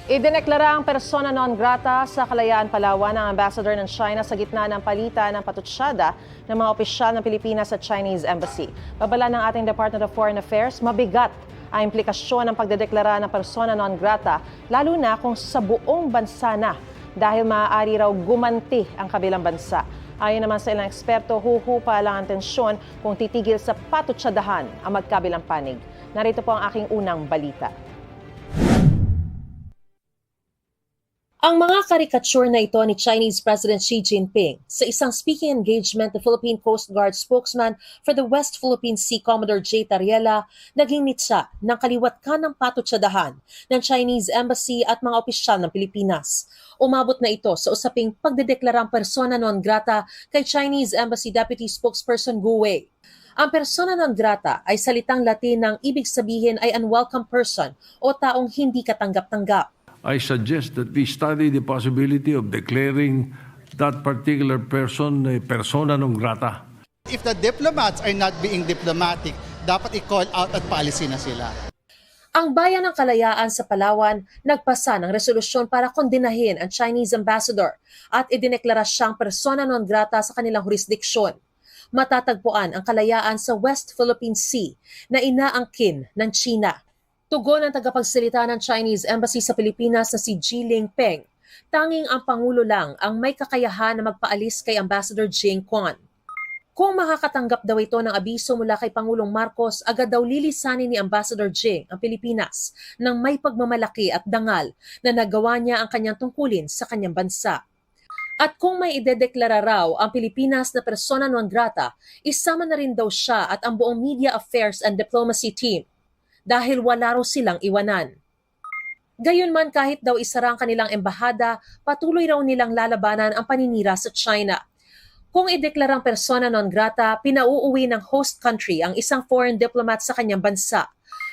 Idineklara ang persona non grata sa Kalayaan, Palawan ang ambassador ng China sa gitna ng palitan ng patutsada ng mga opisyal ng Pilipinas sa Chinese Embassy. Babala ng ating Department of Foreign Affairs, mabigat ang implikasyon ng pagdedeklara ng persona non grata, lalo na kung sa buong bansa na dahil maaari raw gumanti ang kabilang bansa. Ayon naman sa ilang eksperto, huhupa lang ang tensyon kung titigil sa patutsadahan ang magkabilang panig. Narito po ang aking unang balita. Ang mga karikature na ito ni Chinese President Xi Jinping sa isang speaking engagement ng Philippine Coast Guard spokesman for the West Philippine Sea, Commodore J. Tariela, naging nitsa ng kaliwat kanang patutsadahan ng Chinese Embassy at mga opisyal ng Pilipinas. Umabot na ito sa usaping pagdedeklarang persona non grata kay Chinese Embassy Deputy Spokesperson Gu Wei. Ang persona non grata ay salitang Latin ng ibig sabihin ay unwelcome person o taong hindi katanggap-tanggap. I suggest that we study the possibility of declaring that particular person a persona non grata. If the diplomats are not being diplomatic, dapat i-call out at policy na sila. Ang Bayan ng Kalayaan sa Palawan nagpasa ng resolusyon para kondenahin ang Chinese ambassador at idineklara siyang persona non grata sa kanilang jurisdiksyon. Matatagpuan ang Kalayaan sa West Philippine Sea na inaangkin ng China. Tugon ng tagapagsalita ng Chinese Embassy sa Pilipinas na si Jiling Peng, tanging ang Pangulo lang ang may kakayahan na magpaalis kay Ambassador Jing Quan. Kung makakatanggap daw ito ng abiso mula kay Pangulong Marcos, agad daw lilisanin ni Ambassador Jing ang Pilipinas ng may pagmamalaki at dangal na nagawa niya ang kanyang tungkulin sa kanyang bansa. At kung may idedeklara raw ang Pilipinas na persona non grata, isama na rin daw siya at ang buong Media Affairs and Diplomacy team dahil wala raw silang iwanan. Gayunman kahit daw isara ang kanilang embahada, patuloy raw nilang lalabanan ang paninira sa China. Kung ideklarang persona non grata, pinauuwi ng host country ang isang foreign diplomat sa kanyang bansa.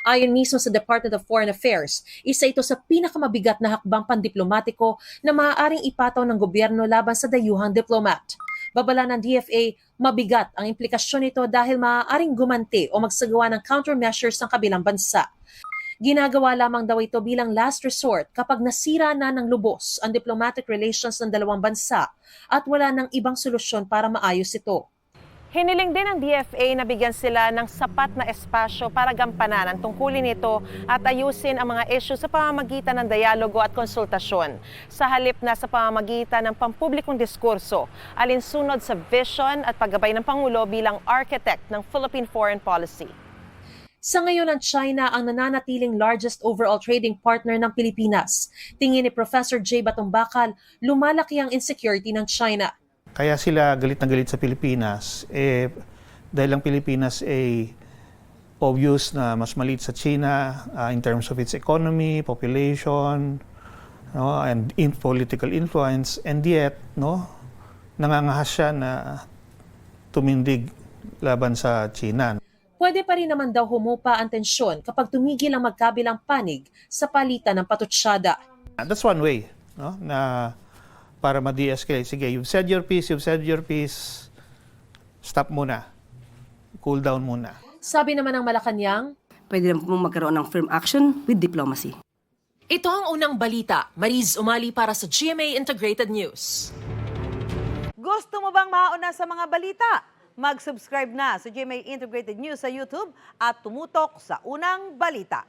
Ayon mismo sa Department of Foreign Affairs, isa ito sa pinakamabigat na hakbang pandiplomatiko na maaaring ipataw ng gobyerno laban sa dayuhang diplomat. Babala ng DFA, mabigat ang implikasyon nito dahil maaaring gumanti o magsagawa ng countermeasures ng kabilang bansa. Ginagawa lamang daw ito bilang last resort kapag nasira na ng lubos ang diplomatic relations ng dalawang bansa at wala ng ibang solusyon para maayos ito. Hiniling din ng DFA na bigyan sila ng sapat na espasyo para gampanan ang tungkulin nito at ayusin ang mga issue sa pamamagitan ng dialogo at konsultasyon. Sa halip na sa pamamagitan ng pampublikong diskurso, alinsunod sa vision at paggabay ng Pangulo bilang architect ng Philippine foreign policy. Sa ngayon ang China ang nananatiling largest overall trading partner ng Pilipinas. Tingin ni Professor J. Batumbakal, lumalaki ang insecurity ng China. Kaya sila galit na galit sa Pilipinas dahil ang Pilipinas ay obvious na mas maliit sa China in terms of its economy, population, and political influence, and yet nangangahas siya na tumindig laban sa China. Pwede pa rin naman daw humupa ang tensyon kapag tumigil ang magkabilang panig sa palitan ng patutsada. That's one way na para ma-de-escalate. Sige, you've said your piece, stop muna. Cool down muna. Sabi naman ng Malacanang, pwede naman pong magkaroon ng firm action with diplomacy. ito ang unang balita. Mariz Umali para sa GMA Integrated News. Gusto mo bang mauna sa mga balita? Mag-subscribe na sa GMA Integrated News sa YouTube at tumutok sa unang balita.